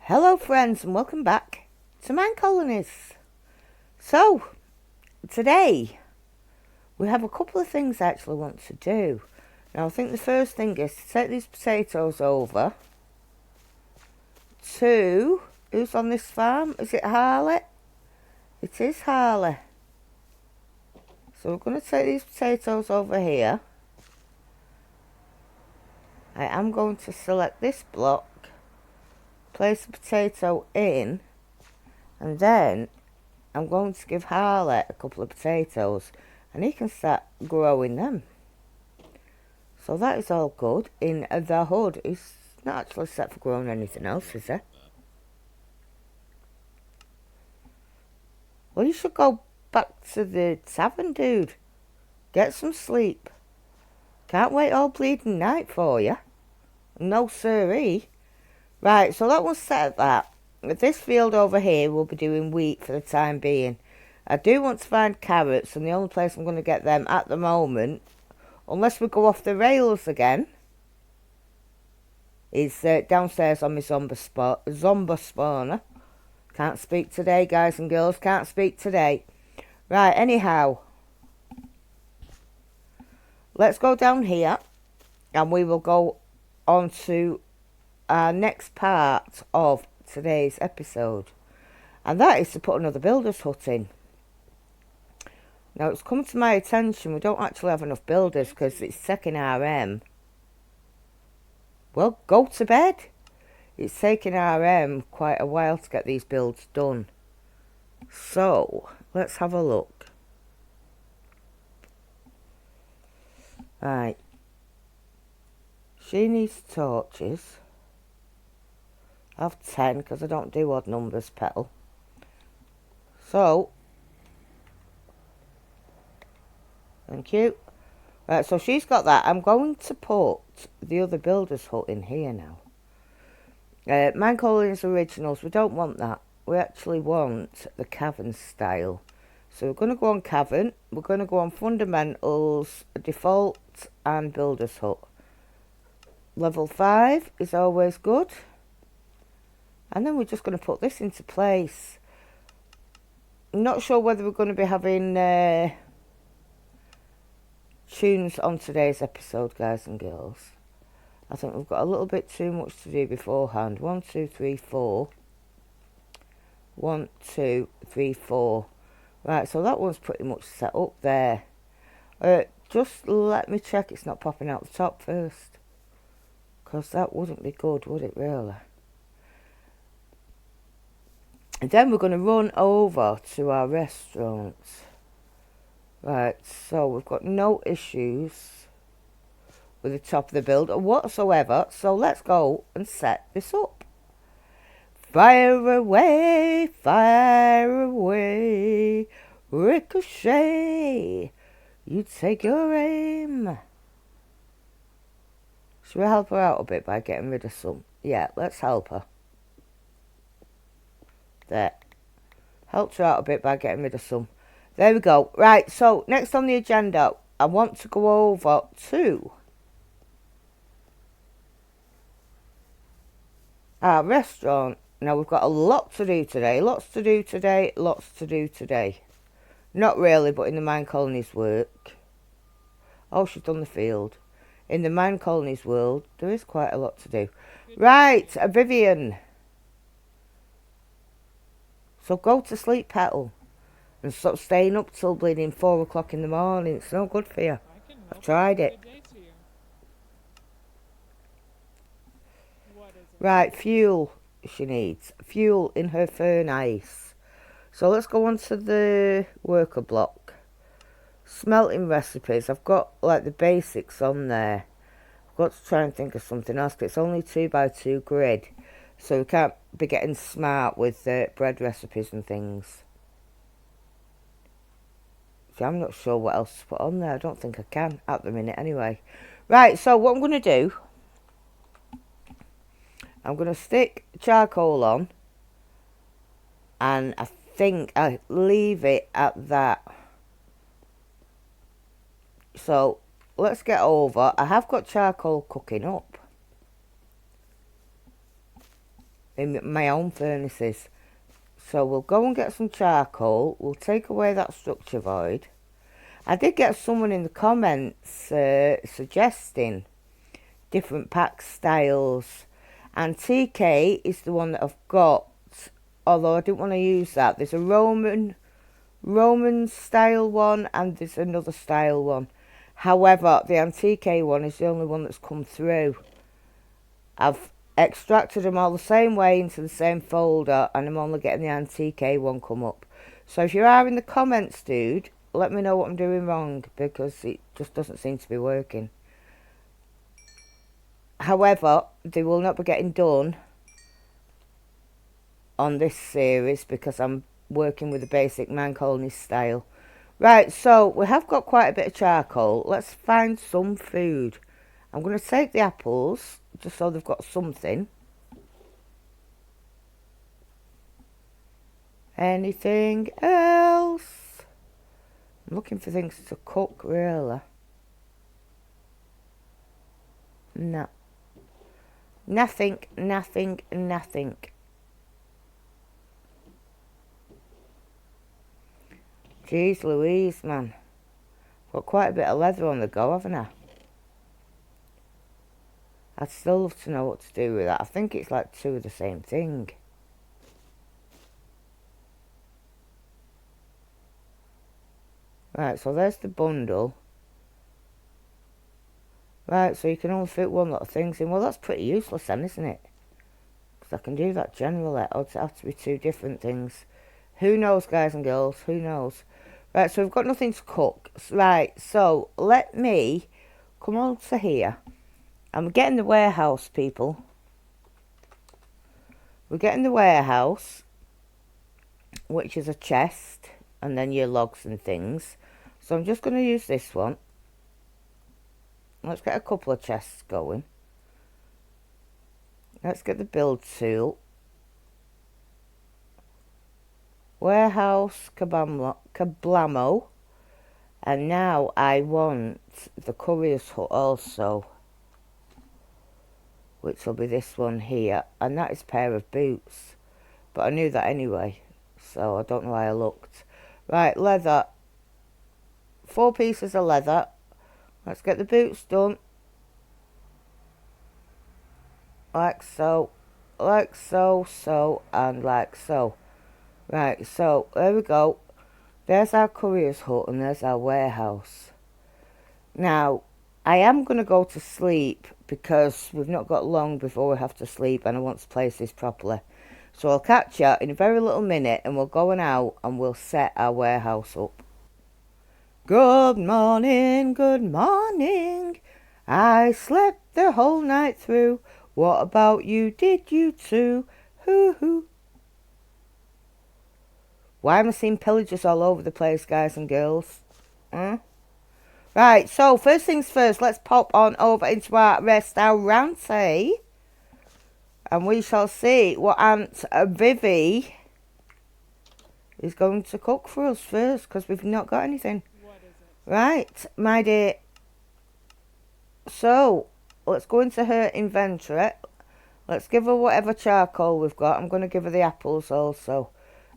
Hello friends and welcome back to Minecolonies. So, today we have a couple of things I actually want to do. Now I think the first thing is to take these potatoes over to, who's on this farm? Is it Harley? It is Harley. So we're going to take these potatoes over here. I am going to select this block, place the potato in, and then I'm going to give Harley a couple of potatoes and he can start growing them. So that is all good. In the hood, he's not actually set for growing anything else, is he? Well, you should go back to the tavern, dude. Get some sleep. Can't wait all bleeding night for you. No siree. Right, so that one's set at that. This field over here will be doing wheat for the time being. I do want to find carrots, and the only place I'm going to get them at the moment, unless we go off the rails again, is downstairs on my zombie spawner. Can't speak today, guys and girls. Can't speak today. Right, anyhow. Let's go down here, and we will go on to our next part of today's episode. And that is to put another builder's hut in. Now, it's come to my attention we don't actually have enough builders because it's taking RM. Well, go to bed. It's taking RM quite a while to get these builds done. So, let's have a look. Right. She needs torches. I have 10 because I don't do odd numbers, Petal. So, thank you. Right, so she's got that. I'm going to put the other builder's hut in here now. Minecolonies Originals, we don't want that. We actually want the cavern style. So we're going to go on cavern. We're going to go on fundamentals, default and builder's hut. Level 5 is always good. And then we're just going to put this into place. I'm not sure whether we're going to be having tunes on today's episode, guys and girls. I think we've got a little bit too much to do beforehand. 1, 2, 3, 4. 1, 2, 3, 4. Right, so that one's pretty much set up there. Just let me check it's not popping out the top first. Because that wouldn't be good, would it really? And then we're going to run over to our restaurant. Right, so we've got no issues with the top of the build whatsoever. So let's go and set this up. Fire away, ricochet. You take your aim. Should we help her out a bit by getting rid of some? Yeah, let's help her. There. Helped her out a bit by getting rid of some. There we go. Right, so next on the agenda, I want to go over to our restaurant. Now, we've got a lot to do today. Lots to do today. Not really, but in the Minecolonies work. Oh, she's done the field. In the Minecolonies world, there is quite a lot to do. Right, Vivian. So go to sleep, Petal. And stop staying up till bleeding 4 o'clock in the morning. It's no good for you. I've tried it. Right, fuel she needs. Fuel in her furnace. So let's go on to the worker block. Smelting recipes. I've got like the basics on there. I've got to try and think of something else. It's only 2x2 grid. So we can't be getting smart with bread recipes and things. See, I'm not sure what else to put on there. I don't think I can at the minute anyway. Right, so what I'm going to do, I'm going to stick charcoal on, and I think I leave it at that. So let's get over. I have got charcoal cooking up. in my own furnaces. So we'll go and get some charcoal. We'll take away that structure void. I did get someone in the comments suggesting different pack styles. And TK is the one that I've got. Although I didn't want to use that. There's a Roman style one and there's another style one. However, the Antique one is the only one that's come through. I've extracted them all the same way into the same folder and I'm only getting the Antique one come up. So if you are in the comments, dude, let me know what I'm doing wrong because it just doesn't seem to be working. However, they will not be getting done on this series because I'm working with the basic Minecolonies style. Right, so we have got quite a bit of charcoal. Let's find some food. I'm going to take the apples just so they've got something. Anything else? I'm looking for things to cook, really. No. Nothing. Jeez Louise, man. Got quite a bit of leather on the go, haven't I? I'd still love to know what to do with that. I think it's like two of the same thing. Right, so there's the bundle. Right, so you can only fit one lot of things in. Well, that's pretty useless then, isn't it? Because I can do that generally. Or it have to be two different things. Who knows, guys and girls? Who knows? Right, so we've got nothing to cook. Right, so let me come on to here. I'm getting the warehouse, people. We're getting the warehouse, which is a chest, and then your logs and things. So I'm just going to use this one. Let's get a couple of chests going. Let's get the build tool. Warehouse, kablamo. And now I want the courier's hut also, which will be this one here. And that is a pair of boots. But I knew that anyway, so I don't know why I looked. Right, leather. 4 pieces of leather. Let's get the boots done. Like so, and like so. Right, so there we go. There's our courier's hut and there's our warehouse. Now, I am going to go to sleep because we've not got long before we have to sleep and I want to place this properly. So I'll catch you in a very little minute and we'll go on out and we'll set our warehouse up. Good morning, good morning. I slept the whole night through. What about you? Did you too? Hoo hoo. Why am I seeing pillagers all over the place, guys and girls? Huh? Right, so first things first, let's pop on over into our restaurant, and we shall see what Aunt Vivi is going to cook for us first, because we've not got anything. What is it? Right, my dear. So, let's go into her inventory. Let's give her whatever charcoal we've got. I'm going to give her the apples also.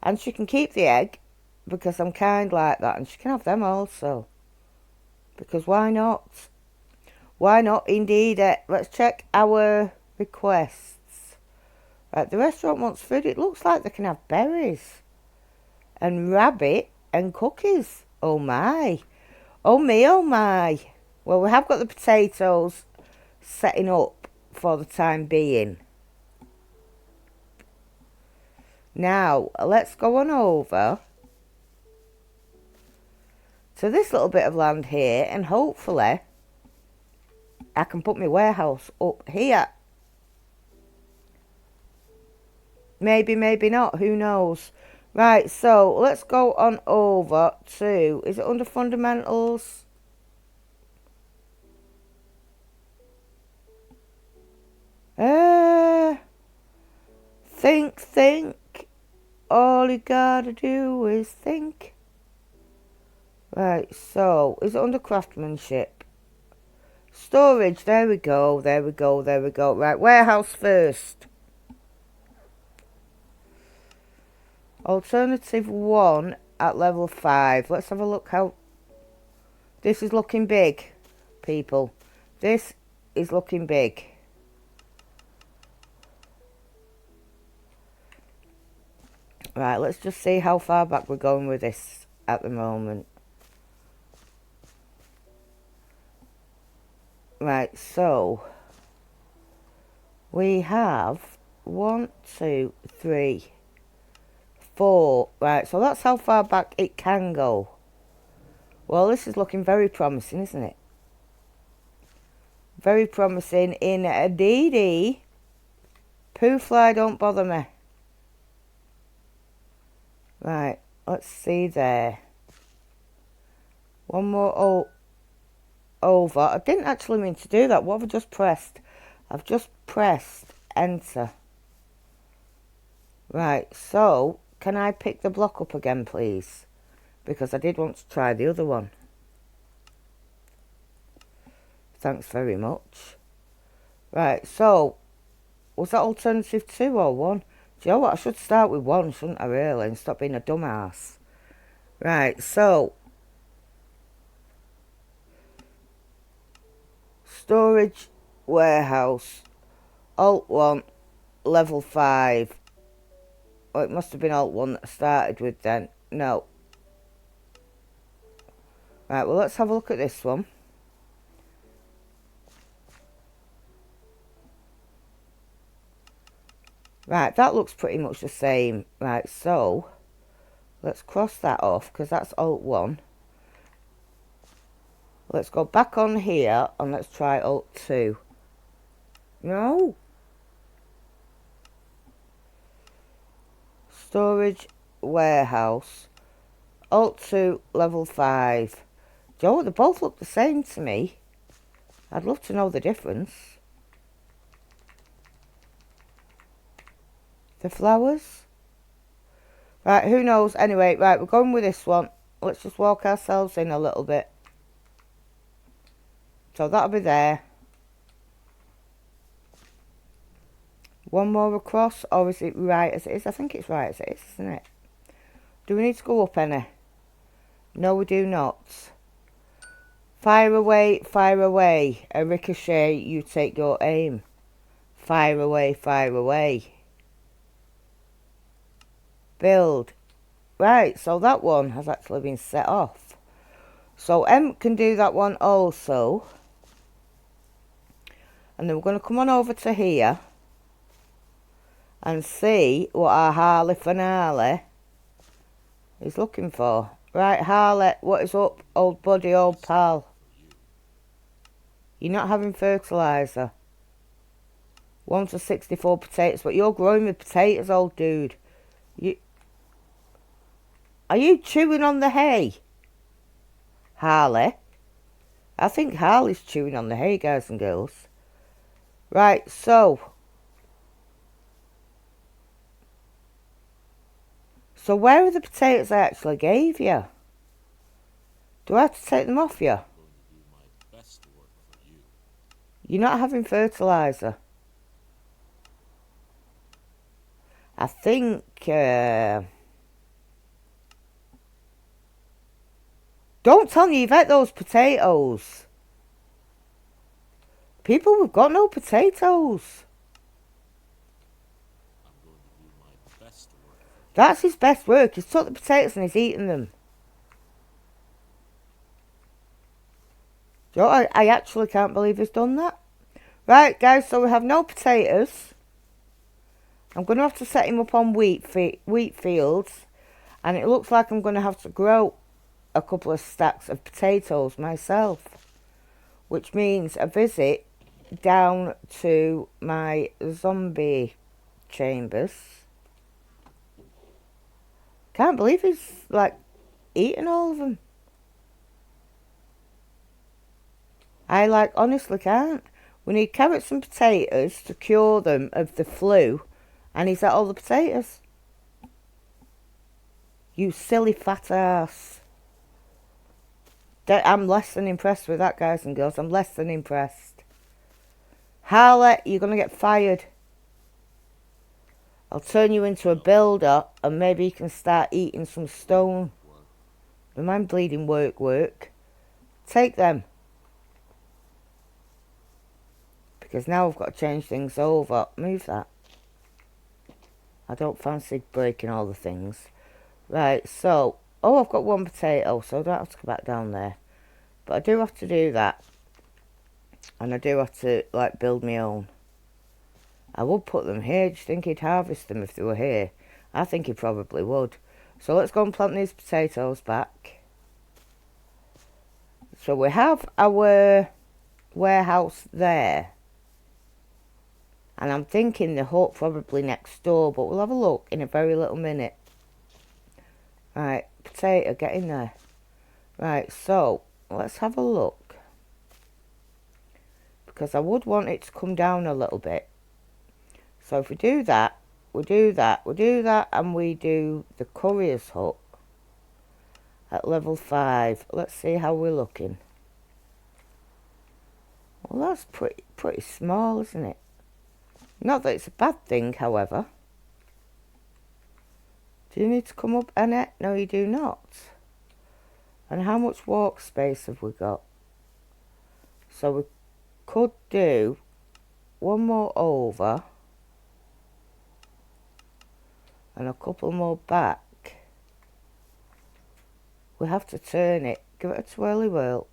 And she can keep the egg, because I'm kind like that, and she can have them also. Because why not? Why not, indeed. Let's check our requests. Right, the restaurant wants food. It looks like they can have berries. And rabbit and cookies. Oh my. Oh me, oh my. Well, we have got the potatoes setting up for the time being. Now, let's go on over to this little bit of land here and hopefully I can put my warehouse up here. Maybe, maybe not. Who knows? Right, so let's go on over to... Is it under fundamentals? Think. All you gotta do is think. Right, so is it under craftsmanship? Storage, there we go. Right, warehouse first. Alternative 1 at level 5. Let's have a look how... This is looking big, people. This is looking big. Right, let's just see how far back we're going with this at the moment. Right, so... We have 1, 2, 3, 4. Right, so that's how far back it can go. Well, this is looking very promising, isn't it? Very promising in a DD. Poo fly, don't bother me. Right, let's see there. One more over. I didn't actually mean to do that. What have I just pressed? I've just pressed enter. Right, so can I pick the block up again, please? Because I did want to try the other one. Thanks very much. Right, so was that alternative 2 or 1? Do you know what? I should start with 1, shouldn't I, really, and stop being a dumbass. Right, so storage warehouse, alt 1, level 5. Oh, it must have been alt 1 that I started with then. No. Right, well, let's have a look at this one. Right, that looks pretty much the same. Right, so let's cross that off because that's alt 1. Let's go back on here and let's try alt 2. No. Storage warehouse, alt 2, level 5. Do you know what? They both look the same to me. I'd love to know the difference. The flowers? Right, who knows? Anyway, right, we're going with this one. Let's just walk ourselves in a little bit. So that'll be there. One more across, or is it right as it is? I think it's right as it is, isn't it? Do we need to go up any? No, we do not. Fire away, fire away. A ricochet, you take your aim. Fire away, fire away. Build. Right, so that one has actually been set off. So M can do that one also. And then we're going to come on over to here and see what our Harley finale is looking for. Right, Harley, what is up, old buddy, old pal? You're not having fertiliser. 1 to 64 potatoes, but you're growing with potatoes, old dude. Are you chewing on the hay? Harley? I think Harley's chewing on the hay, guys and girls. Right, so where are the potatoes I actually gave you? Do I have to take them off you? You're not having fertiliser. I think... Don't tell me you've ate those potatoes. People, we've got no potatoes. That's his best work. He's took the potatoes and he's eaten them. You know, I actually can't believe he's done that. Right, guys, so we have no potatoes. I'm going to have to set him up on wheat fields. And it looks like I'm going to have to grow a couple of stacks of potatoes myself. Which means a visit down to my zombie chambers. Can't believe he's, like, eating all of them. I, like, honestly can't. We need carrots and potatoes to cure them of the flu. And he's at all the potatoes. You silly fat ass. I'm less than impressed with that, guys and girls. I'm less than impressed. Harley, you're going to get fired. I'll turn you into a builder and maybe you can start eating some stone. Don't mind bleeding work. Take them. Because now I've got to change things over. Move that. I don't fancy breaking all the things. Right, so... Oh, I've got one potato, so I don't have to go back down there. But I do have to do that. And I do have to, like, build my own. I would put them here. Do you think he'd harvest them if they were here? I think he probably would. So let's go and plant these potatoes back. So we have our warehouse there. And I'm thinking the hut probably next door, but we'll have a look in a very little minute. Right, potato, get in there. Right, so let's have a look. Because I would want it to come down a little bit. So if we do that, we do that, and we do the courier's hut at level 5. Let's see how we're looking. Well, that's pretty small, isn't it? Not that it's a bad thing, however. Do you need to come up, Annette? No, you do not. And how much walk space have we got? So we could do one more over and a couple more back. We have to turn it. Give it a twirly whirl.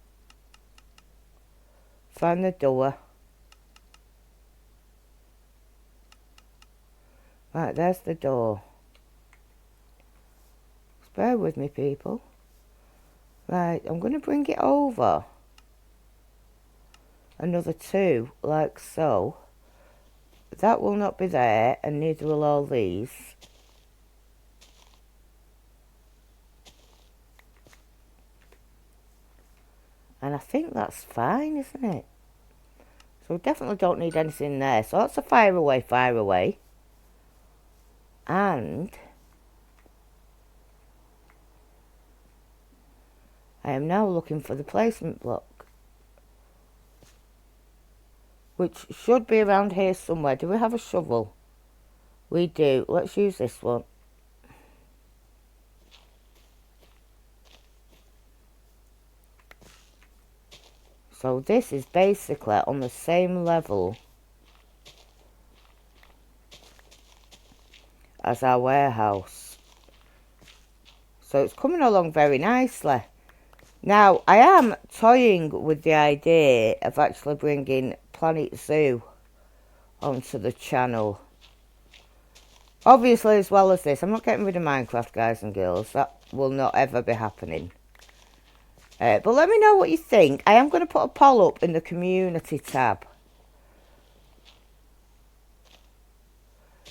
Find the door. Right, there's the door. Just bear with me, people. Right, I'm going to bring it over. Another 2, like so. That will not be there, and neither will all these. And I think that's fine, isn't it? So we definitely don't need anything there. So that's a fire away. And I am now looking for the placement block, which should be around here somewhere. Do we have a shovel? We do. Let's use this one. So this is basically on the same level as our warehouse. So it's coming along very nicely. Now, I am toying with the idea of actually bringing Planet Zoo onto the channel. Obviously, as well as this, I'm not getting rid of Minecraft, guys and girls. That will not ever be happening. But let me know what you think. I am going to put a poll up in the community tab.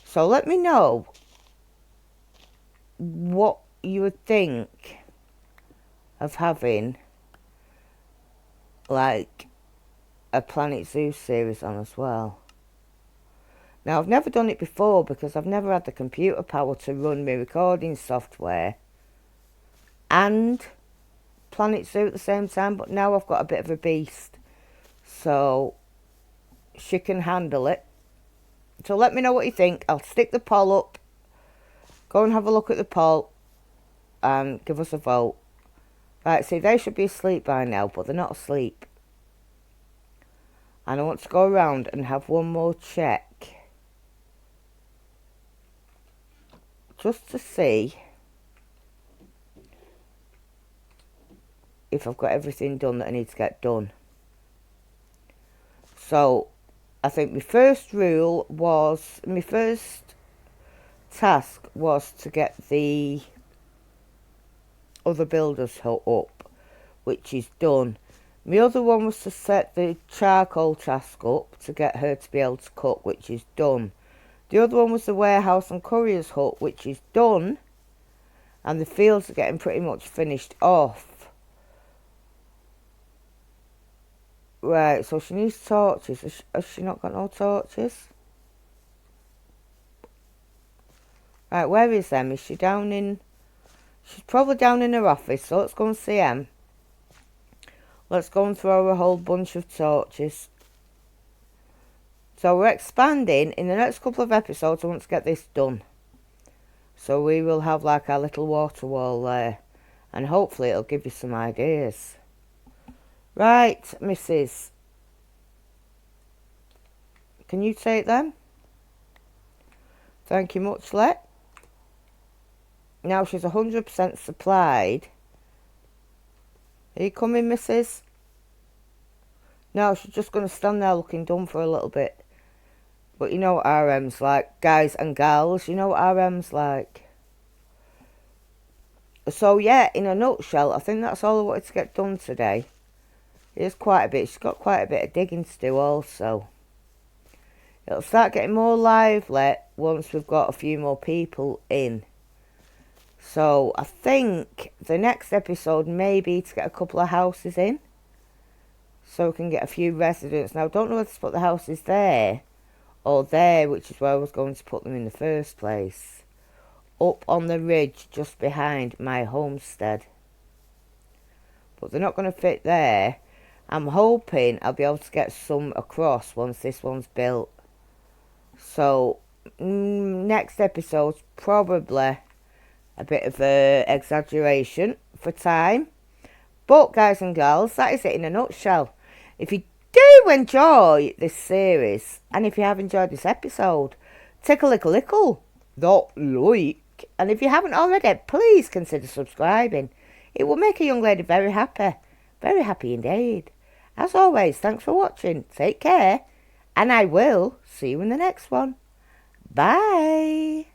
So let me know what you would think of having, like, a Planet Zoo series on as well. Now, I've never done it before because I've never had the computer power to run my recording software and Planet Zoo at the same time, but now I've got a bit of a beast, so she can handle it. So let me know what you think. I'll stick the poll up. Go and have a look at the poll and give us a vote. Right, see, they should be asleep by now, but they're not asleep. And I want to go around and have one more check, just to see if I've got everything done that I need to get done. So, I think my first task was to get the other builders up, which is done. My other one was to set the charcoal task up to get her to be able to cook, which is done. The other one was the warehouse and courier's hut, which is done. And the fields are getting pretty much finished off. Right, so she needs torches. Has she not got no torches? Right, where is them? Is she down in... She's probably down in her office, so let's go and see them. Let's go and throw a whole bunch of torches So we're expanding in the next couple of episodes. I want to get this done. So we will have like our little water wall there. And hopefully it'll give you some ideas. Right, Mrs. Can you take them? Thank you much, Let. Now she's 100% supplied. Are you coming, Mrs.? No, she's just going to stand there looking dumb for a little bit. But you know what RM's like, guys and gals. You know what RM's like. So yeah, in a nutshell, I think that's all I wanted to get done today. It's quite a bit. She's got quite a bit of digging to do also. It'll start getting more lively once we've got a few more people in. So I think the next episode may be to get a couple of houses in. So we can get a few residents. Now I don't know whether to put the houses there or there, which is where I was going to put them in the first place. Up on the ridge just behind my homestead. But they're not going to fit there. I'm hoping I'll be able to get some across once this one's built. So next episode's probably a bit of an exaggeration for time. But guys and girls, that is it in a nutshell. If you do enjoy this series, and if you have enjoyed this episode, take a little that like. And if you haven't already, please consider subscribing. It will make a young lady very happy. Very happy indeed. As always, thanks for watching. Take care. And I will see you in the next one. Bye.